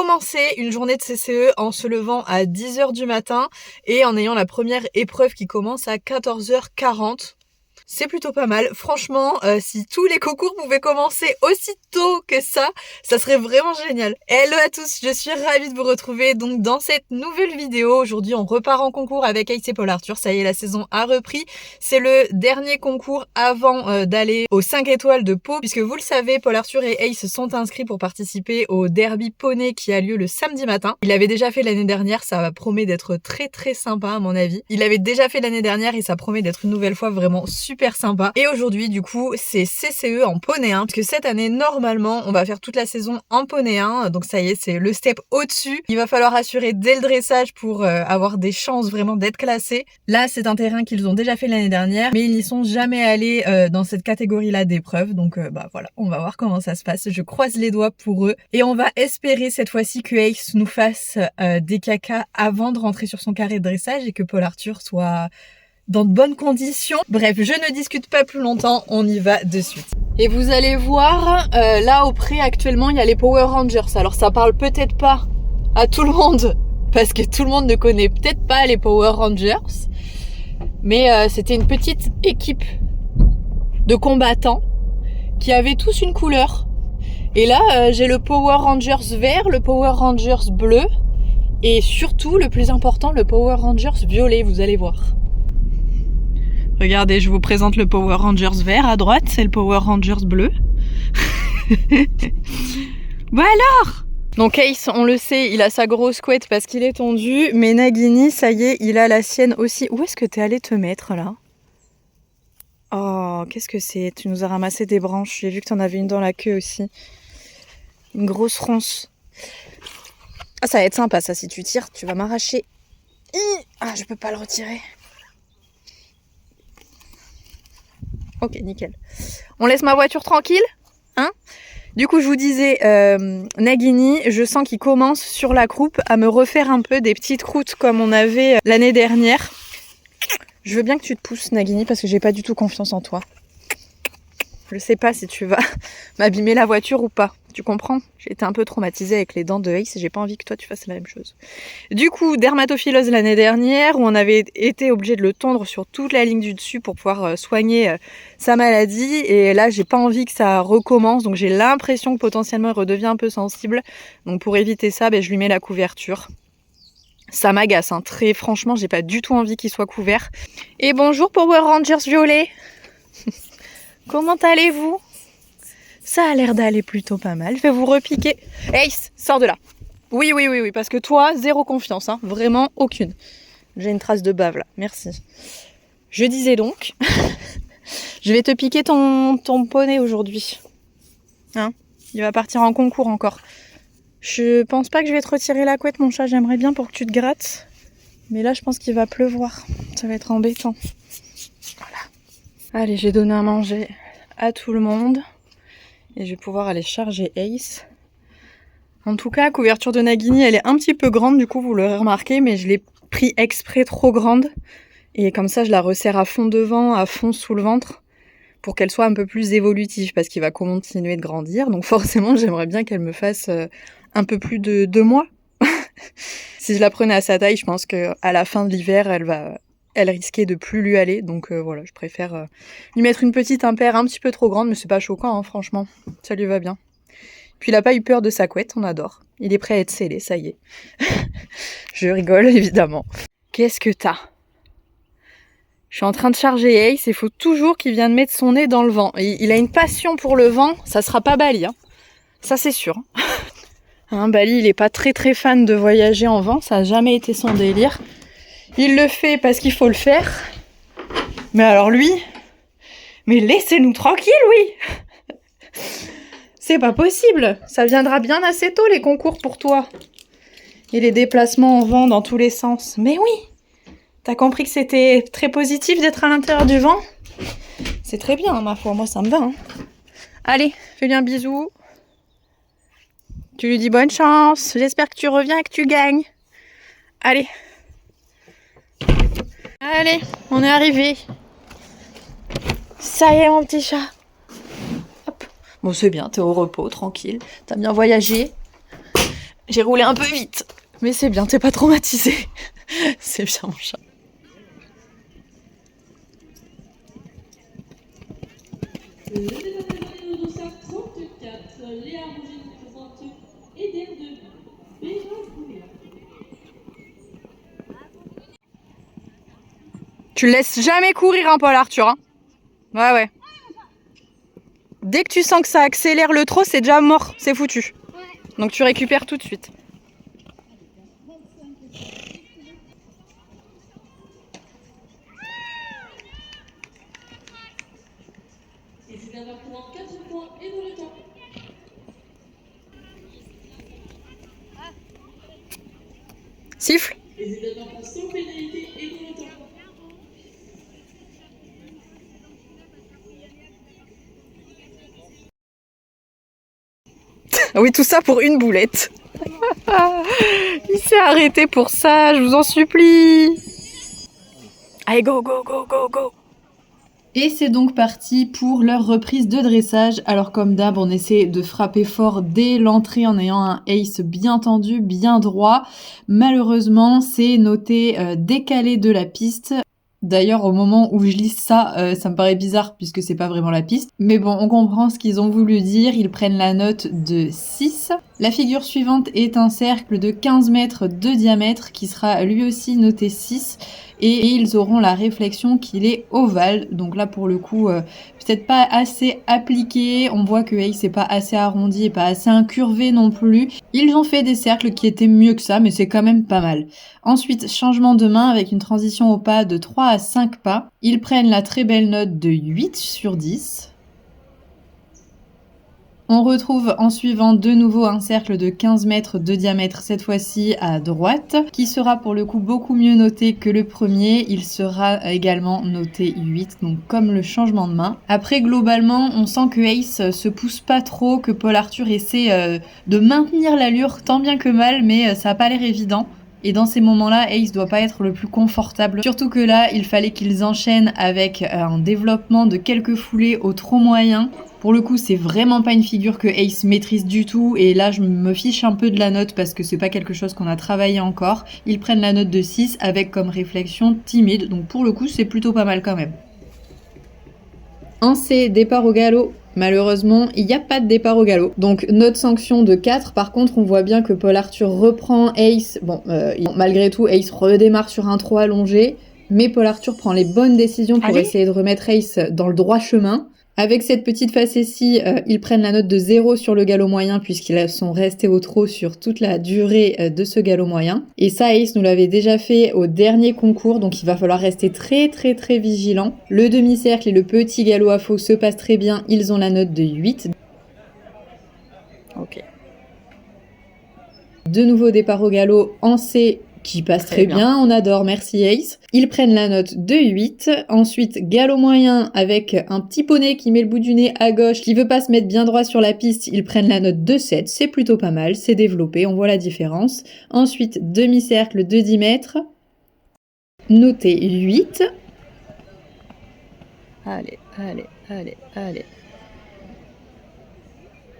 commencer une journée de CCE en se levant à 10h du matin et en ayant la première épreuve qui commence à 14h40. C'est plutôt pas mal. Franchement, si tous les concours pouvaient commencer aussi tôt que ça serait vraiment génial. Hello à tous, je suis ravie de vous retrouver donc dans cette nouvelle vidéo. Aujourd'hui, on repart en concours avec Ace et Paul Arthur. Ça y est, la saison a repris. C'est le dernier concours avant d'aller aux 5 étoiles de Pau. Puisque vous le savez, Paul Arthur et Ace sont inscrits pour participer au derby poney qui a lieu le samedi matin. Il l'avait déjà fait l'année dernière, ça promet d'être très sympa à mon avis. Il l'avait déjà fait l'année dernière et ça promet d'être une nouvelle fois vraiment super sympa. Et aujourd'hui, du coup, c'est CCE en poney 1, parce que cette année, normalement, on va faire toute la saison en poney 1. Donc ça y est, c'est le step au-dessus. Il va falloir assurer dès le dressage pour avoir des chances vraiment d'être classé. Là, c'est un terrain qu'ils ont déjà fait l'année dernière, mais ils n'y sont jamais allés dans cette catégorie-là d'épreuves. Donc voilà, on va voir comment ça se passe. Je croise les doigts pour eux. Et on va espérer cette fois-ci que Ace nous fasse des cacas avant de rentrer sur son carré de dressage et que Paul Arthur soit dans de bonnes conditions. Bref, je ne discute pas plus longtemps, on y va de suite. Et vous allez voir, là au pré actuellement, il y a les Power Rangers. Alors ça parle peut-être pas à tout le monde, parce que tout le monde ne connaît peut-être pas les Power Rangers. Mais c'était une petite équipe de combattants qui avaient tous une couleur. Et là, j'ai le Power Rangers vert, le Power Rangers bleu, et surtout, le plus important, le Power Rangers violet, vous allez voir. Regardez, je vous présente le Power Rangers vert à droite, c'est le Power Rangers bleu. Bon alors! Donc Ace, on le sait, il a sa grosse couette parce qu'il est tondu, mais Nagini, ça y est, il a la sienne aussi. Où est-ce que t'es allé te mettre là? Oh, qu'est-ce que c'est? Tu nous as ramassé des branches, j'ai vu que t'en avais une dans la queue aussi. Une grosse ronce. Ah, ça va être sympa ça, si tu tires, tu vas m'arracher. Ah, je peux pas le retirer. Ok, nickel. On laisse ma voiture tranquille, hein? Du coup, je vous disais, Nagini, je sens qu'il commence sur la croupe à me refaire un peu des petites croûtes comme on avait l'année dernière. Je veux bien que tu te pousses, Nagini, parce que j'ai pas du tout confiance en toi. Je sais pas si tu vas m'abîmer la voiture ou pas. Tu comprends? J'ai été un peu traumatisée avec les dents de Ace et j'ai pas envie que toi tu fasses la même chose. Du coup, dermatophilose l'année dernière où on avait été obligé de le tondre sur toute la ligne du dessus pour pouvoir soigner sa maladie. Et là, j'ai pas envie que ça recommence. Donc j'ai l'impression que potentiellement il redevient un peu sensible. Donc pour éviter ça, je lui mets la couverture. Ça m'agace, hein. Très franchement, j'ai pas du tout envie qu'il soit couvert. Et bonjour Power Rangers violet. Comment allez-vous? Ça a l'air d'aller plutôt pas mal. Je vais vous repiquer. Ace, sors de là. Oui, parce que toi, zéro confiance, hein. Vraiment aucune. J'ai une trace de bave là, merci. Je disais donc, je vais te piquer ton poney aujourd'hui. Hein? Il va partir en concours encore. Je pense pas que je vais te retirer la couette, mon chat. J'aimerais bien pour que tu te grattes. Mais là, je pense qu'il va pleuvoir. Ça va être embêtant. Voilà. Allez, j'ai donné à manger à tout le monde. Et je vais pouvoir aller charger Ace. En tout cas, la couverture de Nagini, elle est un petit peu grande, du coup, vous l'aurez remarqué, mais je l'ai pris exprès trop grande. Et comme ça, je la resserre à fond devant, à fond sous le ventre, pour qu'elle soit un peu plus évolutive, parce qu'il va continuer de grandir. Donc forcément, j'aimerais bien qu'elle me fasse un peu plus de 2 mois. Si je la prenais à sa taille, je pense qu'à la fin de l'hiver, elle risquait de plus lui aller. Donc voilà, je préfère lui mettre une petite impaire un petit peu trop grande, mais c'est pas choquant, hein, franchement. Ça lui va bien. Puis il a pas eu peur de sa couette, on adore. Il est prêt à être scellé, ça y est. Je rigole, évidemment. Qu'est-ce que t'as? Je suis en train de charger Ace, il faut toujours qu'il vienne mettre son nez dans le vent. Et il a une passion pour le vent, ça sera pas Bali, hein. Ça c'est sûr. Hein, Bali, il est pas très fan de voyager en vent, ça a jamais été son délire. Il le fait parce qu'il faut le faire. Mais alors lui, mais laissez-nous tranquille, oui. C'est pas possible. Ça viendra bien assez tôt les concours pour toi. Et les déplacements en vent dans tous les sens. Mais oui. T'as compris que c'était très positif d'être à l'intérieur du vent? C'est très bien, ma foi. Moi, ça me va. Hein. Allez, fais-lui un bisou. Tu lui dis bonne chance. J'espère que tu reviens et que tu gagnes. Allez. Allez, on est arrivé. Ça y est, mon petit chat. Hop. Bon, c'est bien, t'es au repos, tranquille. T'as bien voyagé. J'ai roulé un peu vite. Mais c'est bien, t'es pas traumatisé. C'est bien mon chat. Le département de dossard 34, Léa Rougine présente Eden de Bénin. Tu le laisses jamais courir un Paul Arthur. Hein. Ouais. Dès que tu sens que ça accélère le trop, c'est déjà mort, c'est foutu. Donc tu récupères tout de suite. Et c'est d'avoir pour 4 points et dans le temps. Siffle. Et c'est d'avoir pour 100 pénalités et dans le temps. Oui, tout ça pour une boulette. Il s'est arrêté pour ça, je vous en supplie. Allez, go. Et c'est donc parti pour leur reprise de dressage. Alors comme d'hab, on essaie de frapper fort dès l'entrée en ayant un ace bien tendu, bien droit. Malheureusement, c'est noté décalé de la piste. D'ailleurs, au moment où je lis ça, ça me paraît bizarre puisque c'est pas vraiment la piste. Mais bon, on comprend ce qu'ils ont voulu dire. Ils prennent la note de 6. La figure suivante est un cercle de 15 mètres de diamètre qui sera lui aussi noté 6. Et ils auront la réflexion qu'il est ovale. Donc là, pour le coup, peut-être pas assez appliqué. On voit que Ace n'est pas assez arrondi et pas assez incurvé non plus. Ils ont fait des cercles qui étaient mieux que ça, mais c'est quand même pas mal. Ensuite, changement de main avec une transition au pas de 3 à 5 pas. Ils prennent la très belle note de 8 sur 10. On retrouve en suivant de nouveau un cercle de 15 mètres de diamètre, cette fois-ci à droite, qui sera pour le coup beaucoup mieux noté que le premier. Il sera également noté 8, donc comme le changement de main. Après, globalement, on sent que Ace se pousse pas trop, que Paul Arthur essaie de maintenir l'allure tant bien que mal, mais ça n'a pas l'air évident. Et dans ces moments-là, Ace doit pas être le plus confortable. Surtout que là, il fallait qu'ils enchaînent avec un développement de quelques foulées au trop moyen. Pour le coup, c'est vraiment pas une figure que Ace maîtrise du tout. Et là, je me fiche un peu de la note parce que c'est pas quelque chose qu'on a travaillé encore. Ils prennent la note de 6 avec comme réflexion timide. Donc pour le coup, c'est plutôt pas mal quand même. En C, départ au galop. Malheureusement, il n'y a pas de départ au galop. Donc, note sanction de 4. Par contre, on voit bien que Paul Arthur reprend Ace. Bon, malgré tout, Ace redémarre sur un trop allongé. Mais Paul Arthur prend les bonnes décisions pour essayer de remettre Ace dans le droit chemin. Avec cette petite facétie, ils prennent la note de 0 sur le galop moyen puisqu'ils sont restés au trot sur toute la durée de ce galop moyen. Et ça, Ace nous l'avait déjà fait au dernier concours, donc il va falloir rester très vigilant. Le demi-cercle et le petit galop à faux se passent très bien, ils ont la note de 8. Ok. De nouveau départ au galop en C, qui passe très bien, on adore, merci Ace. Ils prennent la note de 8. Ensuite, galop moyen avec un petit poney qui met le bout du nez à gauche, qui veut pas se mettre bien droit sur la piste, ils prennent la note de 7. C'est plutôt pas mal, c'est développé, on voit la différence. Ensuite, demi-cercle de 10 mètres, noté 8. Allez.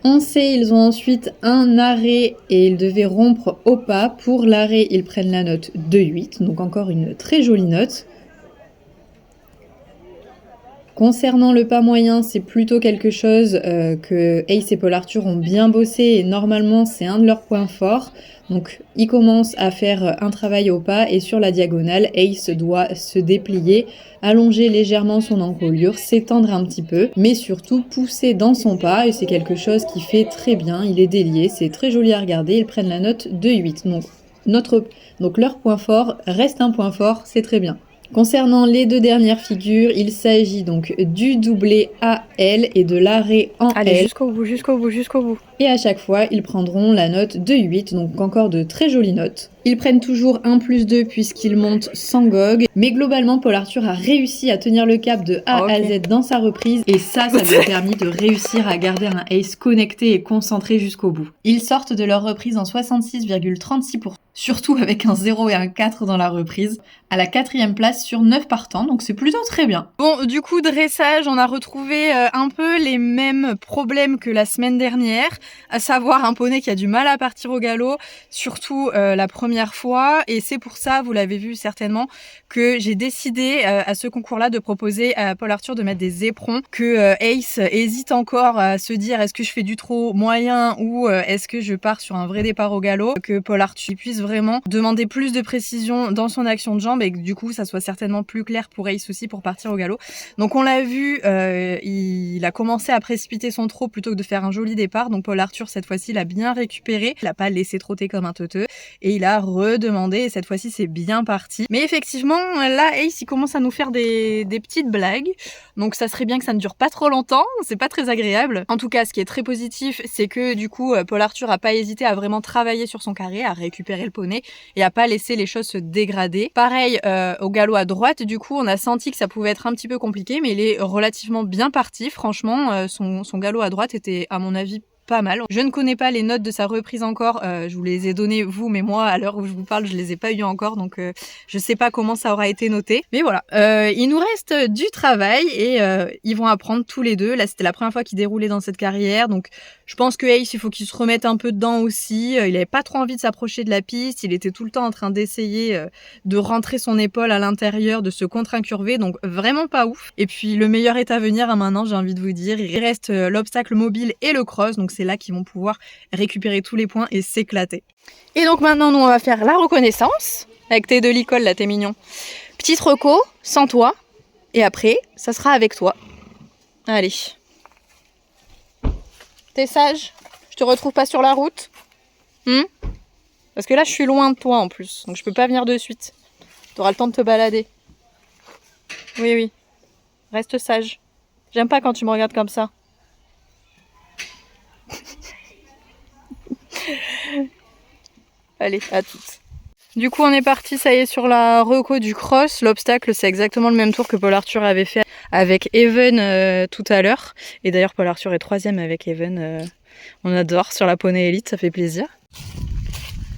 En C, ils ont ensuite un arrêt et ils devaient rompre au pas. Pour l'arrêt, ils prennent la note de 8, donc encore une très jolie note. Concernant le pas moyen, c'est plutôt quelque chose que Ace et Paul Arthur ont bien bossé et normalement c'est un de leurs points forts. Donc ils commencent à faire un travail au pas et sur la diagonale, Ace doit se déplier, allonger légèrement son encolure, s'étendre un petit peu, mais surtout pousser dans son pas et c'est quelque chose qui fait très bien, il est délié, c'est très joli à regarder, ils prennent la note de 8. Donc leur point fort reste un point fort, c'est très bien. Concernant les deux dernières figures, il s'agit donc du doublé AL et de l'arrêt en L. Allez, jusqu'au bout. Et à chaque fois, ils prendront la note de 8, donc encore de très jolies notes. Ils prennent toujours 1+2 puisqu'ils montent sans gog. Mais globalement, Paul Arthur a réussi à tenir le cap de A à Z dans sa reprise. Et ça lui a permis de réussir à garder un ace connecté et concentré jusqu'au bout. Ils sortent de leur reprise en 66,36%. surtout avec un 0 et un 4 dans la reprise, à la 4e place sur 9 partants, donc c'est plutôt très bien. Bon, du coup, dressage, on a retrouvé un peu les mêmes problèmes que la semaine dernière, à savoir un poney qui a du mal à partir au galop, surtout la première fois, et c'est pour ça, vous l'avez vu certainement, que j'ai décidé à ce concours-là de proposer à Paul Arthur de mettre des éperons, que Ace hésite encore à se dire est-ce que je fais du trop moyen ou est-ce que je pars sur un vrai départ au galop, que Paul Arthur puisse vraiment demander plus de précision dans son action de jambe et que du coup ça soit certainement plus clair pour Ace aussi pour partir au galop. Donc on l'a vu, il a commencé à précipiter son trot plutôt que de faire un joli départ, donc Paul Arthur cette fois-ci l'a bien récupéré, il a pas laissé trotter comme un teuteux et il a redemandé et cette fois-ci c'est bien parti. Mais effectivement là Ace il commence à nous faire des petites blagues, donc ça serait bien que ça ne dure pas trop longtemps, c'est pas très agréable. En tout cas ce qui est très positif c'est que du coup Paul Arthur a pas hésité à vraiment travailler sur son carré, à récupérer le poney et à pas laisser les choses se dégrader. Pareil au galop à droite, du coup on a senti que ça pouvait être un petit peu compliqué mais il est relativement bien parti, franchement son galop à droite était à mon avis pas mal. Je ne connais pas les notes de sa reprise encore, je vous les ai données vous, mais moi à l'heure où je vous parle je les ai pas eues encore, donc je sais pas comment ça aura été noté. Mais voilà, il nous reste du travail et ils vont apprendre tous les deux. Là c'était la première fois qu'ils déroulaient dans cette carrière, donc je pense que Ace il faut qu'il se remette un peu dedans aussi. Il avait pas trop envie de s'approcher de la piste, il était tout le temps en train d'essayer de rentrer son épaule à l'intérieur, de se contre-incurver, donc vraiment pas ouf. Et puis le meilleur est à venir maintenant, j'ai envie de vous dire, il reste l'obstacle mobile et le cross, donc c'est là qu'ils vont pouvoir récupérer tous les points et s'éclater. Et donc maintenant nous on va faire la reconnaissance avec tes deux licoles là, t'es mignon. Petite reco, sans toi, et après ça sera avec toi. Allez. T'es sage? Je te retrouve pas sur la route? Parce que là je suis loin de toi en plus, donc je peux pas venir de suite. T'auras le temps de te balader. Oui, oui. Reste sage. J'aime pas quand tu me regardes comme ça. Allez, à toutes. Du coup, on est parti, ça y est, sur la reco du cross. L'obstacle, c'est exactement le même tour que Paul Arthur avait fait avec Even tout à l'heure. Et d'ailleurs, Paul Arthur est 3e avec Even. On adore sur la poney élite, ça fait plaisir.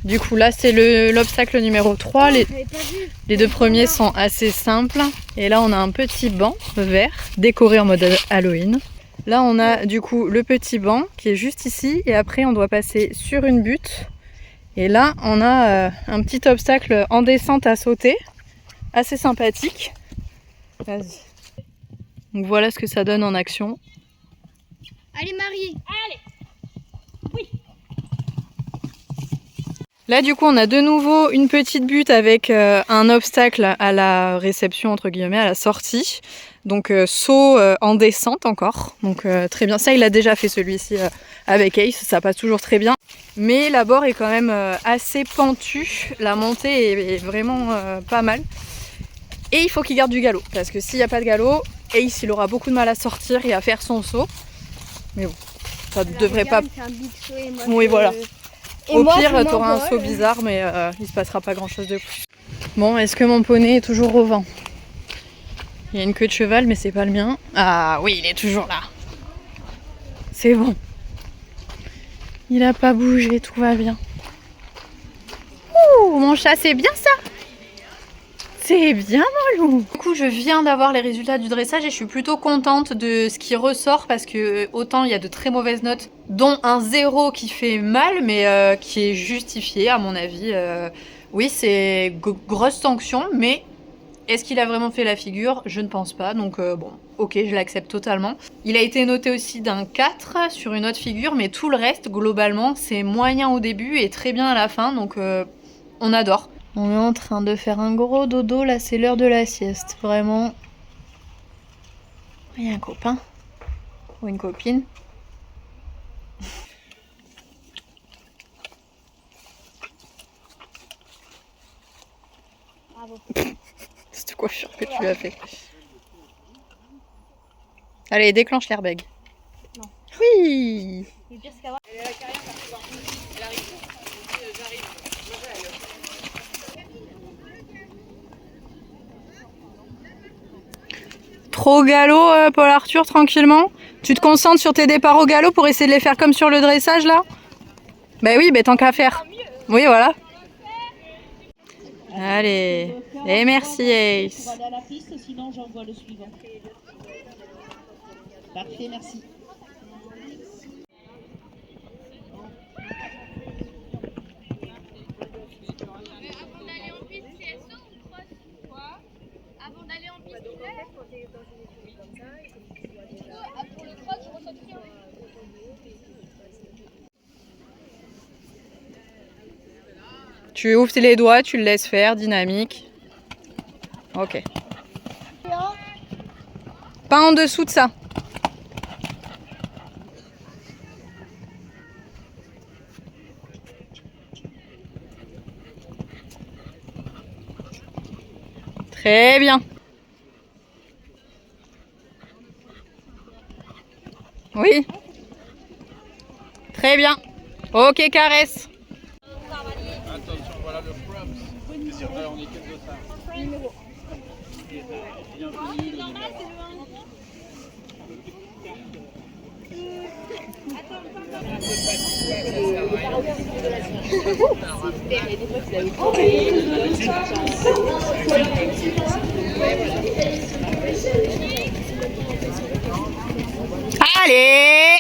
Du coup, là, c'est l'obstacle numéro 3. Les deux premiers sont assez simples. Et là, on a un petit banc vert, décoré en mode Halloween. Là, on a du coup le petit banc qui est juste ici. Et après, on doit passer sur une butte. Et là, on a un petit obstacle en descente à sauter. Assez sympathique. Vas-y. Donc voilà ce que ça donne en action. Allez, Marie! Allez! Oui! Là, du coup, on a de nouveau une petite butte avec un obstacle à la réception, entre guillemets, à la sortie. Donc, saut en descente encore. Donc, très bien. Ça, il a déjà fait celui-ci avec Ace. Ça passe toujours très bien. Mais la bord est quand même assez pentue. La montée est vraiment pas mal. Et il faut qu'il garde du galop. Parce que s'il n'y a pas de galop, Ace, il aura beaucoup de mal à sortir et à faire son saut. Mais bon, ça ne devrait pas... Oui, voilà. Au pire, t'auras un saut bizarre, mais il se passera pas grand chose de plus. Bon, est-ce que mon poney est toujours au vent? Il y a une queue de cheval, mais c'est pas le mien. Ah oui, il est toujours là. C'est bon. Il a pas bougé, tout va bien. Ouh, mon chat, c'est bien ça? C'est bien, mon loup. Du coup, je viens d'avoir les résultats du dressage et je suis plutôt contente de ce qui ressort parce que autant il y a de très mauvaises notes, dont un 0 qui fait mal, mais qui est justifié à mon avis. Oui, c'est grosse sanction, mais est-ce qu'il a vraiment fait la figure? Je ne pense pas, donc bon, ok, je l'accepte totalement. Il a été noté aussi d'un 4 sur une autre figure, mais tout le reste, globalement, c'est moyen au début et très bien à la fin, donc on adore. On est en train de faire un gros dodo, là c'est l'heure de la sieste, vraiment. Il y a un copain ou une copine. Bravo. Cette coiffure que tu as fait. Allez, déclenche l'airbag. Non. Oui. Trop au galop, Paul Arthur, tranquillement. Tu te concentres sur tes départs au galop pour essayer de les faire comme sur le dressage, là? Bah oui, bah tant qu'à faire. Oui, voilà. Allez. Et merci Ace. Pour aller à la piste, sinon j'envoie le suivant. Parfait, merci. Avant d'aller en piste, CSO ou cross? Quoi? Avant d'aller en piste, pour le cross, je ressens rien. Tu ouvres les doigts, tu le laisses faire, dynamique. Ok. Pas en dessous de ça. Très bien. Oui. Très bien. Ok, caresse. Attention, voilà le crumbs. On est quel de ça? Bienvenue, le numéro 1. Allez.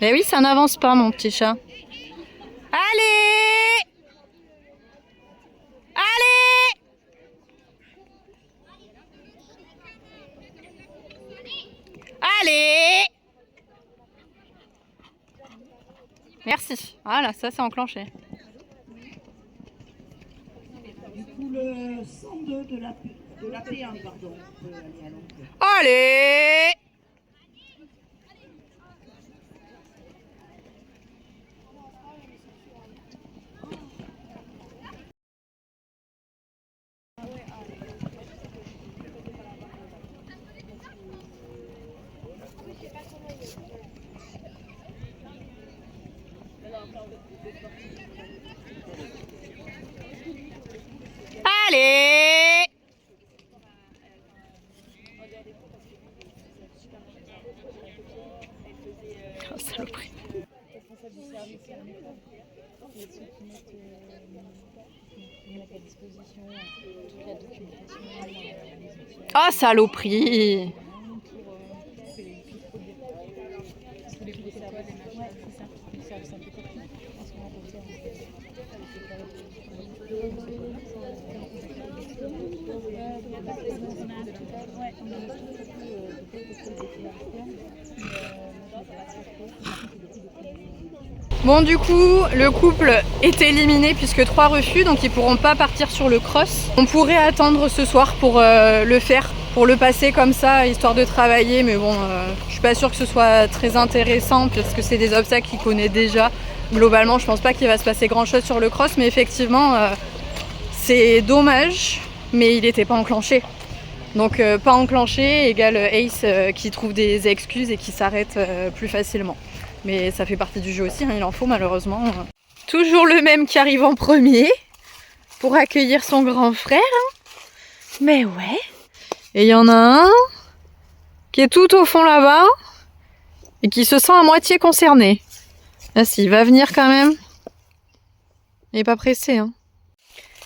Mais oui, ça n'avance pas, mon petit chat. Allez! Allez! Allez! Merci. Voilà, ça c'est enclenché. Du coup, le 102 de la P1, pardon. On peut aller à l'entrée. Allez! Allez! Oh, saloperie. Oh, saloperie! Bon, du coup, le couple est éliminé puisque 3 refus, donc ils pourront pas partir sur le cross. On pourrait attendre ce soir pour le faire, pour le passer comme ça, histoire de travailler, mais bon, je suis pas sûre que ce soit très intéressant parce que c'est des obstacles qu'il connaît déjà. Globalement, je pense pas qu'il va se passer grand chose sur le cross, mais effectivement, c'est dommage, mais il n'était pas enclenché. Donc pas enclenché égale Ace qui trouve des excuses et qui s'arrête plus facilement. Mais ça fait partie du jeu aussi, hein, il en faut malheureusement. Toujours le même qui arrive en premier pour accueillir son grand frère. Hein. Mais ouais. Et il y en a un qui est tout au fond là-bas et qui se sent à moitié concerné. Ah si, il va venir quand même. Il n'est pas pressé. Hein.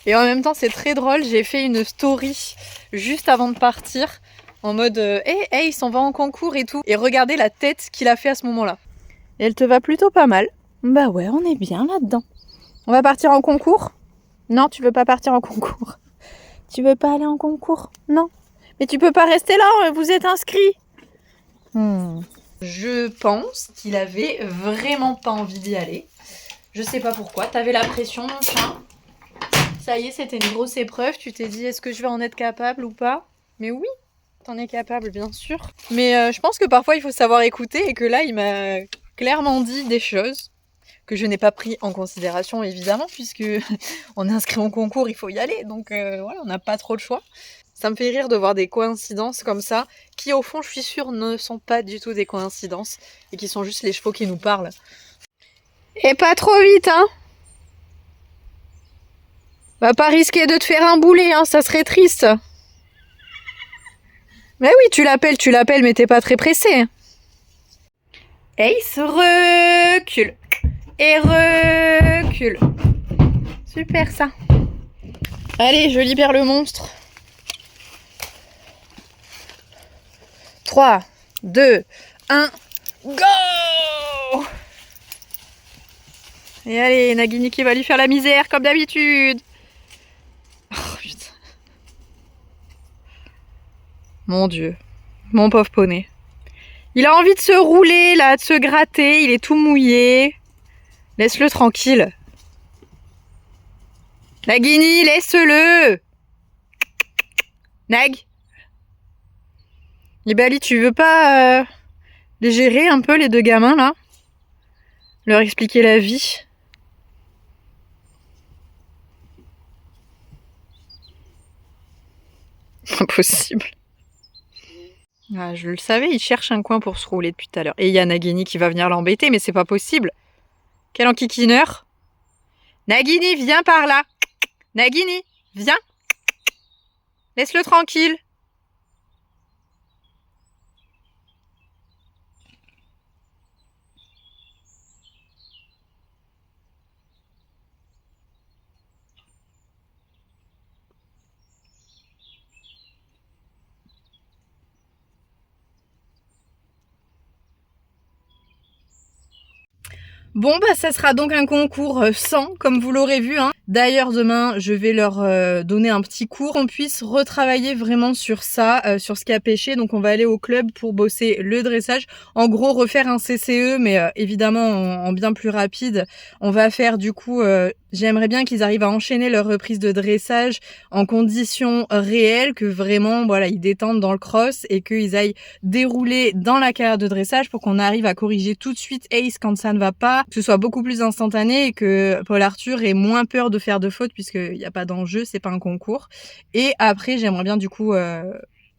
Et en même temps, c'est très drôle, j'ai fait une story juste avant de partir en mode hey, il s'en va en concours et tout. Et regardez la tête qu'il a fait à ce moment-là. Et elle te va plutôt pas mal. Bah ouais, on est bien là-dedans. On va partir en concours? Non, tu veux pas partir en concours. Tu veux pas aller en concours? Non. Mais tu peux pas rester là, vous êtes inscrits. Je pense qu'il avait vraiment pas envie d'y aller. Je sais pas pourquoi. T'avais la pression, mon chat. Ça y est, c'était une grosse épreuve. Tu t'es dit, est-ce que je vais en être capable ou pas? Mais oui, t'en es capable, bien sûr. Mais je pense que parfois, il faut savoir écouter et que là, il m'a clairement dit des choses que je n'ai pas pris en considération, évidemment, puisque on est inscrit au concours, il faut y aller. Donc voilà, on n'a pas trop le choix. Ça me fait rire de voir des coïncidences comme ça, qui au fond, je suis sûre, ne sont pas du tout des coïncidences et qui sont juste les chevaux qui nous parlent. Et pas trop vite, hein! Va pas risquer de te faire un boulet, hein, ça serait triste. Mais oui, tu l'appelles, mais t'es pas très pressé. Hein. Ace recule. Et recule. Super ça. Allez, je libère le monstre. 3, 2, 1, go! Et allez, Nagini qui va lui faire la misère comme d'habitude. Oh putain. Mon Dieu. Mon pauvre poney. Il a envie de se rouler là, de se gratter. Il est tout mouillé. Laisse-le tranquille. Nagini, laisse-le. Nag. Libali, tu veux pas les gérer un peu les deux gamins là? Leur expliquer la vie? Impossible. Ah, je le savais, il cherche un coin pour se rouler depuis tout à l'heure. Et il y a Nagini qui va venir l'embêter, mais c'est pas possible. Quel enquiquineur. Nagini, viens par là. Nagini, viens. Laisse-le tranquille. Bon, bah ça sera donc un concours 100, comme vous l'aurez vu. Hein. D'ailleurs, demain, je vais leur donner un petit cours, qu'on puisse retravailler vraiment sur ça, sur ce qui a pêché. Donc, on va aller au club pour bosser le dressage. En gros, refaire un CCE, mais évidemment en bien plus rapide. On va faire du coup... J'aimerais bien qu'ils arrivent à enchaîner leur reprise de dressage en conditions réelles, que vraiment, voilà, ils détendent dans le cross et qu'ils aillent dérouler dans la carrière de dressage pour qu'on arrive à corriger tout de suite Ace quand ça ne va pas, que ce soit beaucoup plus instantané et que Paul Arthur ait moins peur de faire de fautes puisqu'il n'y a pas d'enjeu, c'est pas un concours. Et après, j'aimerais bien du coup...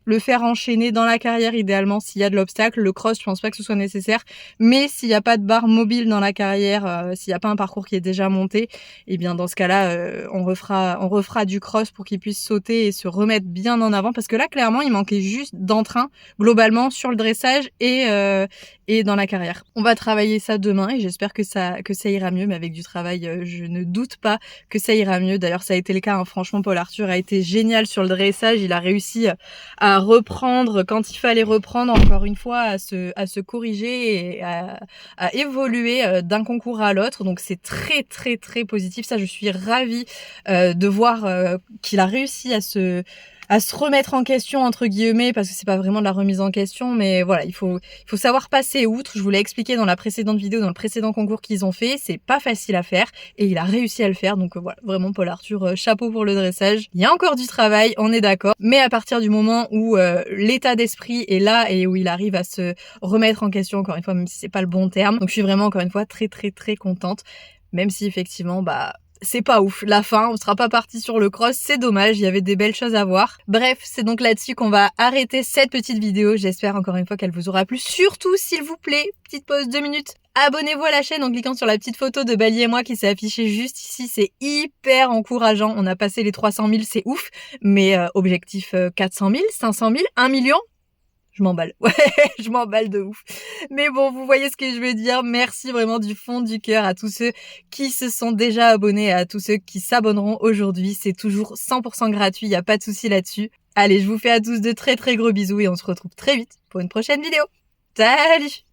le faire enchaîner dans la carrière idéalement s'il y a de l'obstacle. Le cross, je pense pas que ce soit nécessaire. Mais s'il n'y a pas de barre mobile dans la carrière, s'il n'y a pas un parcours qui est déjà monté, eh bien dans ce cas-là, on refera du cross pour qu'il puisse sauter et se remettre bien en avant. Parce que là, clairement, il manquait juste d'entrain globalement sur le dressage et dans la carrière. On va travailler ça demain et j'espère que ça ira mieux. Mais avec du travail, je ne doute pas que ça ira mieux. D'ailleurs, ça a été le cas. Hein. Franchement, Paul Arthur a été génial sur le dressage. Il a réussi à reprendre quand il fallait reprendre, encore une fois, à se corriger et à évoluer d'un concours à l'autre. Donc c'est très très très positif. Ça, je suis ravie de voir qu'il a réussi à se remettre en question entre guillemets, parce que c'est pas vraiment de la remise en question, mais voilà, il faut savoir passer outre. Je vous l'ai expliqué dans la précédente vidéo, dans le précédent concours qu'ils ont fait, c'est pas facile à faire et il a réussi à le faire. Donc voilà, vraiment Paul Arthur, chapeau pour le dressage. Il y a encore du travail, on est d'accord, mais à partir du moment où l'état d'esprit est là et où il arrive à se remettre en question, encore une fois, même si c'est pas le bon terme, donc je suis vraiment encore une fois très très très contente, même si effectivement c'est pas ouf. La fin, on sera pas parti sur le cross, c'est dommage, il y avait des belles choses à voir. Bref, c'est donc là-dessus qu'on va arrêter cette petite vidéo. J'espère encore une fois qu'elle vous aura plu. Surtout, s'il vous plaît, petite pause 2 minutes. Abonnez-vous à la chaîne en cliquant sur la petite photo de Bali et moi qui s'est affichée juste ici. C'est hyper encourageant. On a passé les 300 000, c'est ouf. Mais objectif 400 000, 500 000, 1 million. Je m'emballe. Ouais, je m'emballe de ouf. Mais bon, vous voyez ce que je veux dire. Merci vraiment du fond du cœur à tous ceux qui se sont déjà abonnés et à tous ceux qui s'abonneront aujourd'hui. C'est toujours 100% gratuit, il n'y a pas de souci là-dessus. Allez, je vous fais à tous de très très gros bisous et on se retrouve très vite pour une prochaine vidéo. Salut!